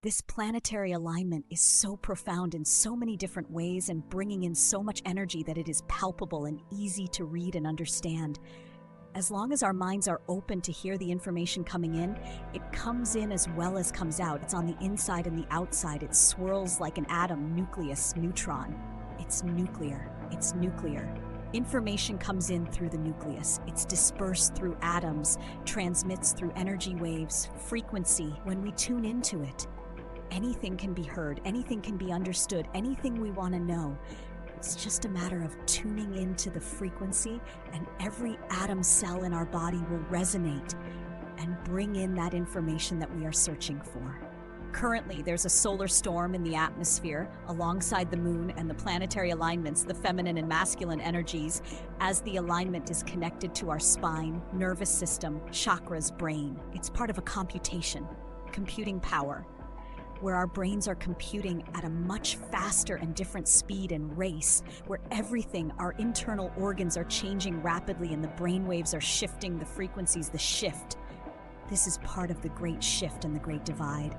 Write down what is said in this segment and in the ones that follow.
This planetary alignment is so profound in so many different ways and bringing in so much energy that it is palpable and easy to read and understand. As long as our minds are open to hear the information coming in, it comes in as well as comes out. It's on the inside and the outside. It swirls like an atom, nucleus, neutron. It's nuclear. It's nuclear. Information comes in through the nucleus. It's dispersed through atoms, transmits through energy waves, frequency. When we tune into it, anything can be heard, anything can be understood, anything we want to know. It's just a matter of tuning into the frequency, and every atom cell in our body will resonate and bring in that information that we are searching for. Currently, there's a solar storm in the atmosphere alongside the moon and the planetary alignments, the feminine and masculine energies, as the alignment is connected to our spine, nervous system, chakras, brain. It's part of a computing power, where our brains are computing at a much faster and different speed and race, where everything, our internal organs are changing rapidly and the brain waves are shifting, the frequencies, the shift. This is part of the great shift and the great divide.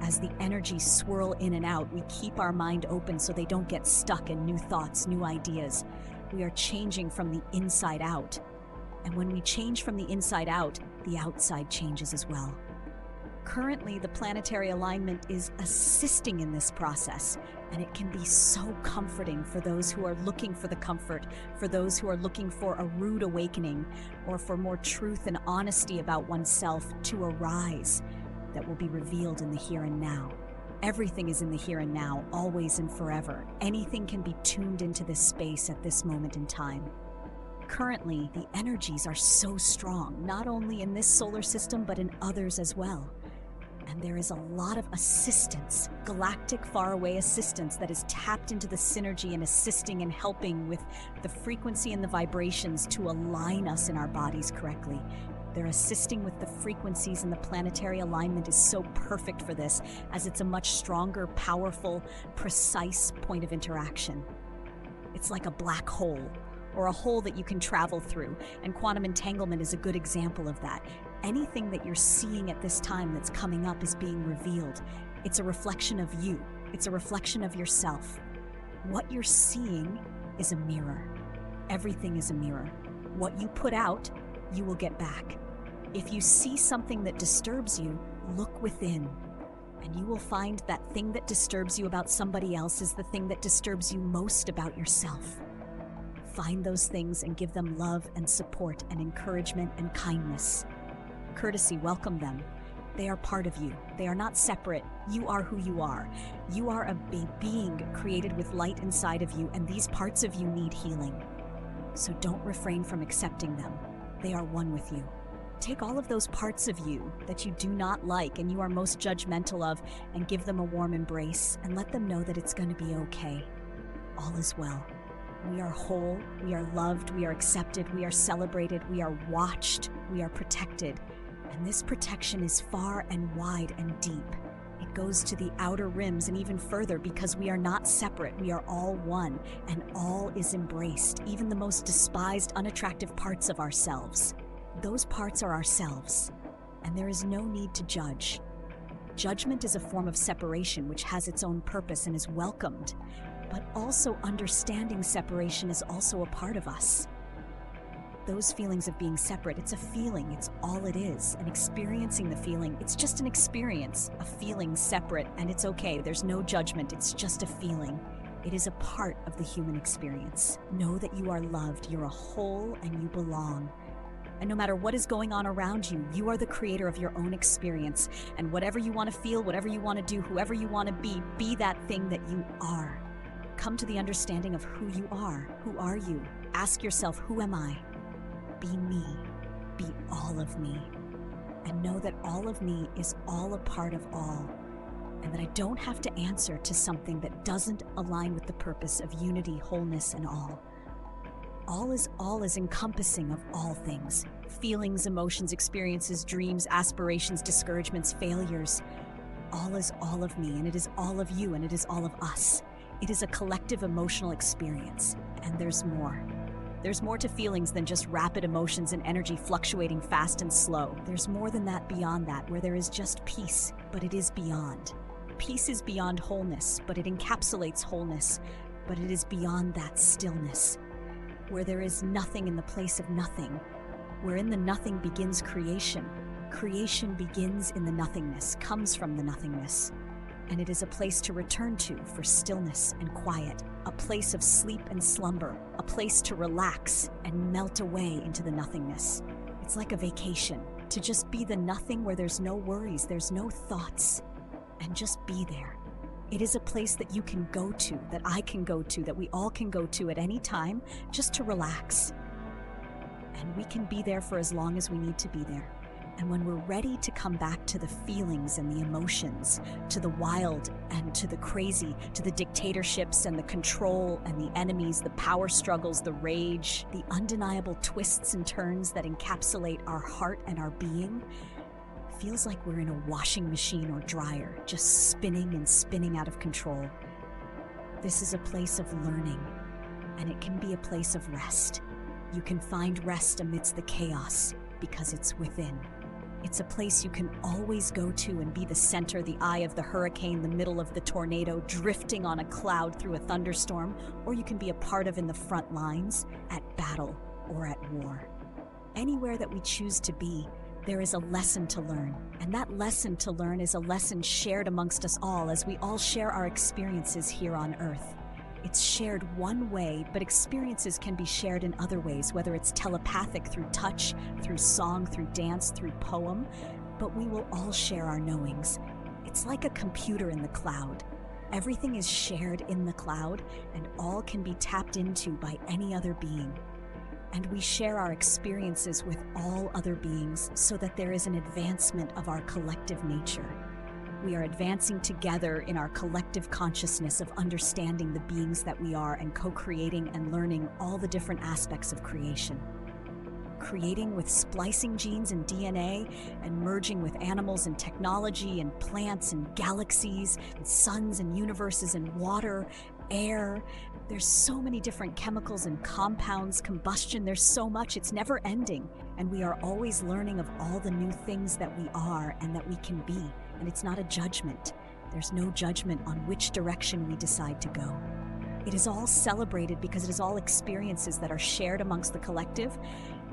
As the energies swirl in and out, we keep our mind open so they don't get stuck in new thoughts, new ideas. We are changing from the inside out. And when we change from the inside out, the outside changes as well. Currently, the planetary alignment is assisting in this process, and it can be so comforting for those who are looking for the comfort, for those who are looking for a rude awakening, or for more truth and honesty about oneself to arise that will be revealed in the here and now. Everything is in the here and now, always and forever. Anything can be tuned into this space at this moment in time. Currently, the energies are so strong, not only in this solar system, but in others as well. And there is a lot of assistance, galactic faraway assistance that is tapped into the synergy and assisting and helping with the frequency and the vibrations to align us in our bodies correctly. They're assisting with the frequencies, and the planetary alignment is so perfect for this, as it's a much stronger, powerful, precise point of interaction. It's like a black hole, or a hole that you can travel through, and quantum entanglement is a good example of that. Anything that you're seeing at this time that's coming up is being revealed. It's a reflection of you. It's a reflection of yourself. What you're seeing is a mirror. Everything is a mirror. What you put out, you will get back. If you see something that disturbs you, look within, and you will find that thing that disturbs you about somebody else is the thing that disturbs you most about yourself. Find those things and give them love and support and encouragement and kindness. Courtesy, welcome them. They are part of you. They are not separate. You are who you are. You are a being created with light inside of you, and these parts of you need healing. So don't refrain from accepting them. They are one with you. Take all of those parts of you that you do not like and you are most judgmental of, and give them a warm embrace and let them know that it's going to be okay. All is well. We are whole, we are loved, we are accepted, we are celebrated, we are watched, we are protected. And this protection is far and wide and deep. It goes to the outer rims and even further, because we are not separate. We are all one, and all is embraced, even the most despised, unattractive parts of ourselves. Those parts are ourselves, and there is no need to judge. Judgment is a form of separation which has its own purpose and is welcomed, but also understanding separation is also a part of us. Those feelings of being separate, it's a feeling, it's all it is. And experiencing the feeling, it's just an experience, a feeling separate, and it's okay. There's no judgment, it's just a feeling. It is a part of the human experience. Know that you are loved, you're a whole, and you belong. And no matter what is going on around you, you are the creator of your own experience. And whatever you want to feel, whatever you want to do, whoever you want to be that thing that you are. Come to the understanding of who you are. Who are you? Ask yourself, who am I? Be me. Be all of me. And know that all of me is all a part of all. And that I don't have to answer to something that doesn't align with the purpose of unity, wholeness, and all. All is encompassing of all things. Feelings, emotions, experiences, dreams, aspirations, discouragements, failures. All is all of me, and it is all of you, and it is all of us. It is a collective emotional experience, and there's more. There's more to feelings than just rapid emotions and energy fluctuating fast and slow. There's more than that beyond that, where there is just peace, but it is beyond. Peace is beyond wholeness, but it encapsulates wholeness, but it is beyond that stillness, where there is nothing in the place of nothing, where in the nothing begins creation. Creation begins in the nothingness, comes from the nothingness, and it is a place to return to for stillness and quiet, a place of sleep and slumber, a place to relax and melt away into the nothingness. It's like a vacation, to just be the nothing where there's no worries, there's no thoughts, and just be there. It is a place that you can go to, that I can go to, that we all can go to at any time, just to relax. And we can be there for as long as we need to be there. And when we're ready to come back to the feelings and the emotions, to the wild and to the crazy, to the dictatorships and the control and the enemies, the power struggles, the rage, the undeniable twists and turns that encapsulate our heart and our being, feels like we're in a washing machine or dryer, just spinning and spinning out of control. This is a place of learning, and it can be a place of rest. You can find rest amidst the chaos because it's within. It's a place you can always go to and be the center, the eye of the hurricane, the middle of the tornado, drifting on a cloud through a thunderstorm, or you can be a part of in the front lines, at battle or at war. Anywhere that we choose to be, there is a lesson to learn, and that lesson to learn is a lesson shared amongst us all as we all share our experiences here on Earth. It's shared one way, but experiences can be shared in other ways, whether it's telepathic through touch, through song, through dance, through poem, but we will all share our knowings. It's like a computer in the cloud. Everything is shared in the cloud, and all can be tapped into by any other being. And we share our experiences with all other beings so that there is an advancement of our collective nature. We are advancing together in our collective consciousness of understanding the beings that we are and co-creating and learning all the different aspects of creation. Creating with splicing genes and DNA, and merging with animals and technology and plants and galaxies and suns and universes and water, air. There's so many different chemicals and compounds, combustion, there's so much, it's never ending. And we are always learning of all the new things that we are and that we can be. And it's not a judgment. There's no judgment on which direction we decide to go. It is all celebrated because it is all experiences that are shared amongst the collective,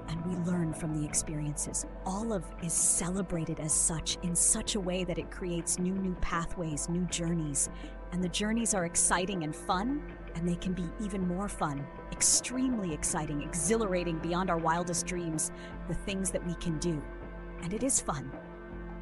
and we learn from the experiences. All of is celebrated as such, in such a way that it creates new pathways, new journeys. And the journeys are exciting and fun, and they can be even more fun, extremely exciting, exhilarating beyond our wildest dreams, the things that we can do. And it is fun.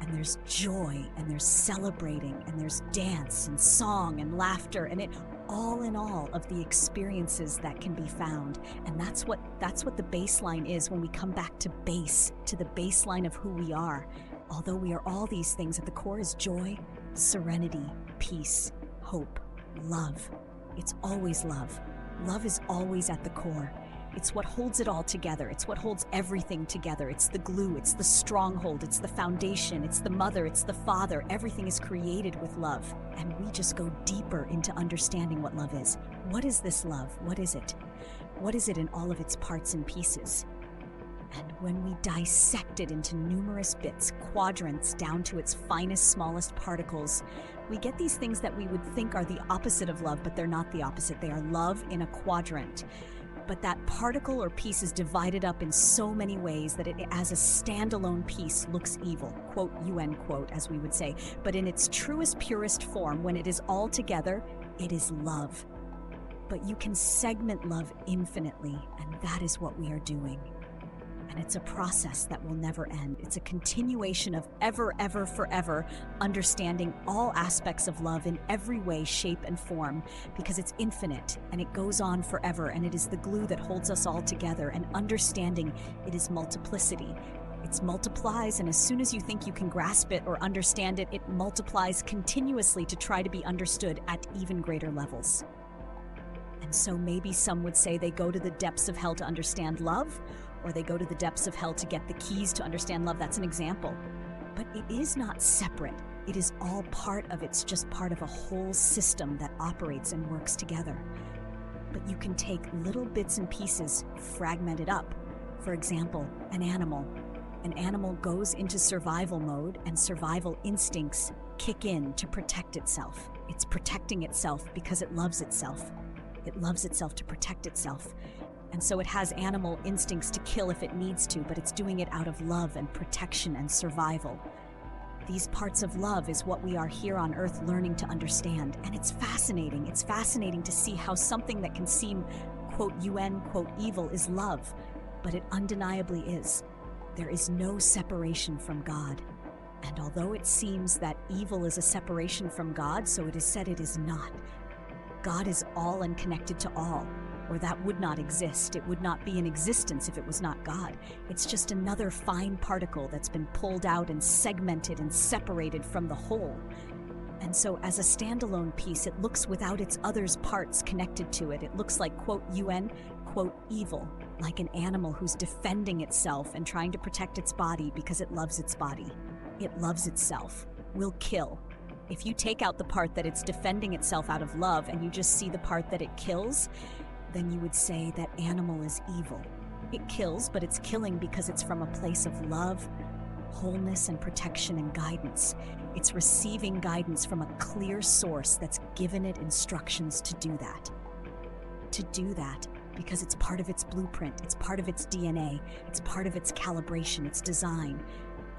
And there's joy, and there's celebrating, and there's dance and song and laughter, and it all in all of the experiences that can be found. And that's what the baseline is when we come back to base, to the baseline of who we are. Although we are all these things, at the core is joy, serenity, peace, hope, love. It's always love. Love is always at the core. It's what holds it all together. It's what holds everything together. It's the glue. It's the stronghold. It's the foundation. It's the mother. It's the father. Everything is created with love. And we just go deeper into understanding what love is. What is this love? What is it? What is it in all of its parts and pieces? And when we dissect it into numerous bits, quadrants, down to its finest, smallest particles, we get these things that we would think are the opposite of love, but they're not the opposite. They are love in a quadrant. But that particle or piece is divided up in so many ways that it, as a standalone piece, looks evil, quote, UN quote, as we would say. But in its truest, purest form, when it is all together, it is love. But you can segment love infinitely, and that is what we are doing. And it's a process that will never end. It's a continuation of ever, forever understanding all aspects of love in every way, shape, and form, because it's infinite and it goes on forever, and it is the glue that holds us all together. And understanding it is multiplicity. It multiplies, and as soon as you think you can grasp it or understand it, it multiplies continuously to try to be understood at even greater levels. And so maybe some would say they go to the depths of hell to understand love, or they go to the depths of hell to get the keys to understand love. That's an example. But it is not separate. It is all part of, it's just part of a whole system that operates and works together. but you can take little bits and pieces, fragment it up. For example, an animal. An animal goes into survival mode and survival instincts kick in to protect itself. It's protecting itself because it loves itself. It loves itself to protect itself. And so it has animal instincts to kill if it needs to, but it's doing it out of love and protection and survival. These parts of love is what we are here on Earth learning to understand. And it's fascinating. It's fascinating to see how something that can seem, quote, UN, quote, evil is love, but it undeniably is. There is no separation from God. And although it seems that evil is a separation from God, so it is said it is not. God is all and connected to all, or that would not exist. It would not be in existence if it was not God. It's just another fine particle that's been pulled out and segmented and separated from the whole. And so as a standalone piece, it looks without its others parts connected to it. It looks like, quote, UN, quote, evil, like an animal who's defending itself and trying to protect its body because it loves its body. It loves itself, will kill. If you take out the part that it's defending itself out of love and you just see the part that it kills, then you would say that animal is evil. It kills, but it's killing because it's from a place of love, wholeness, and protection and guidance. It's receiving guidance from a clear source that's given it instructions to do that. To do that because it's part of its blueprint, it's part of its DNA, it's part of its calibration, its design.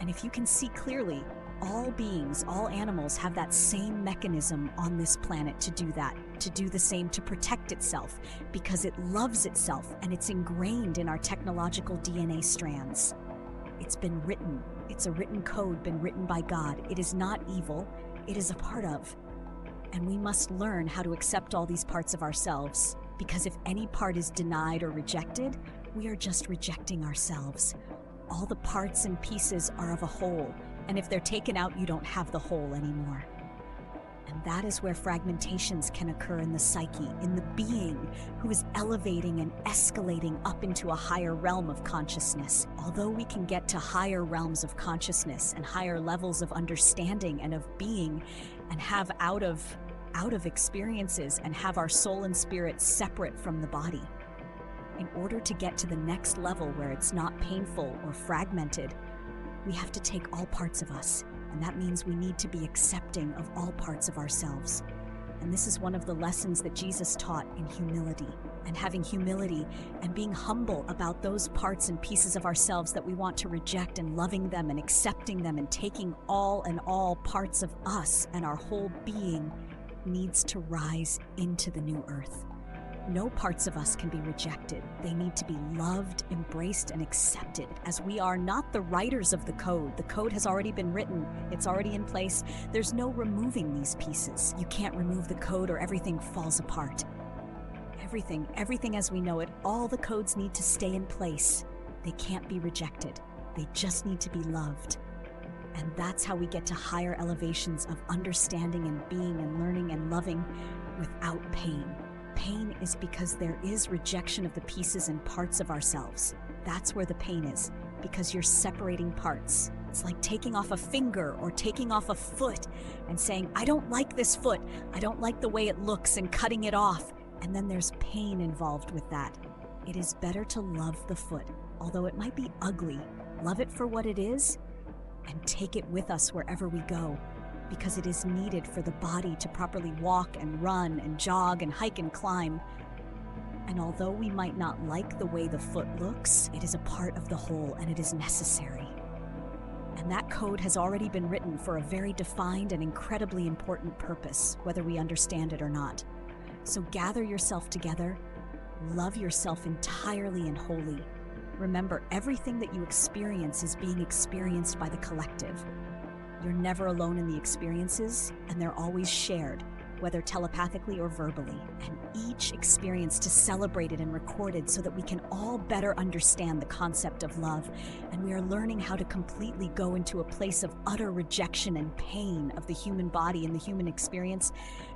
And if you can see clearly, all beings, all animals have that same mechanism on this planet to do that, to do the same, to protect itself, because it loves itself and it's ingrained in our technological DNA strands. It's been written. It's a written code been written by God. It is not evil. It is a part of. And we must learn how to accept all these parts of ourselves, because if any part is denied or rejected, we are just rejecting ourselves. All the parts and pieces are of a whole, and if they're taken out, you don't have the whole anymore. And that is where fragmentations can occur in the psyche, in the being who is elevating and escalating up into a higher realm of consciousness. Although we can get to higher realms of consciousness and higher levels of understanding and of being, and have out of experiences and have our soul and spirit separate from the body. In order to get to the next level where it's not painful or fragmented, we have to take all parts of us, and that means we need to be accepting of all parts of ourselves. And this is one of the lessons that Jesus taught in humility, and having humility and being humble about those parts and pieces of ourselves that we want to reject, and loving them and accepting them and taking all parts of us and our whole being needs to rise into the new earth. No parts of us can be rejected. They need to be loved, embraced, and accepted, as we are not the writers of the code. The code has already been written. It's already in place. There's no removing these pieces. You can't remove the code or everything falls apart. Everything as we know it, all the codes need to stay in place. They can't be rejected. They just need to be loved. And that's how we get to higher elevations of understanding and being and learning and loving without pain. Pain is because there is rejection of the pieces and parts of ourselves. That's where the pain is, because you're separating parts. It's like taking off a finger or taking off a foot and saying, I don't like this foot. I don't like the way it looks, and cutting it off. And then there's pain involved with that. It is better to love the foot, although it might be ugly. Love it for what it is and take it with us wherever we go, because it is needed for the body to properly walk and run and jog and hike and climb. And although we might not like the way the foot looks, it is a part of the whole and it is necessary. And that code has already been written for a very defined and incredibly important purpose, whether we understand it or not. So gather yourself together, love yourself entirely and wholly. Remember, everything that you experience is being experienced by the collective. You're never alone in the experiences, and they're always shared, whether telepathically or verbally. And each experience is celebrated and recorded so that we can all better understand the concept of love. And we are learning how to completely go into a place of utter rejection and pain of the human body and the human experience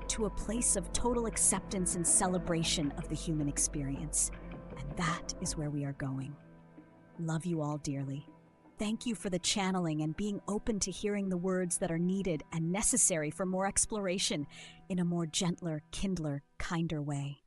to a place of total acceptance and celebration of the human experience. And that is where we are going. Love you all dearly. Thank you for the channeling and being open to hearing the words that are needed and necessary for more exploration in a more gentler, kindler, kinder way.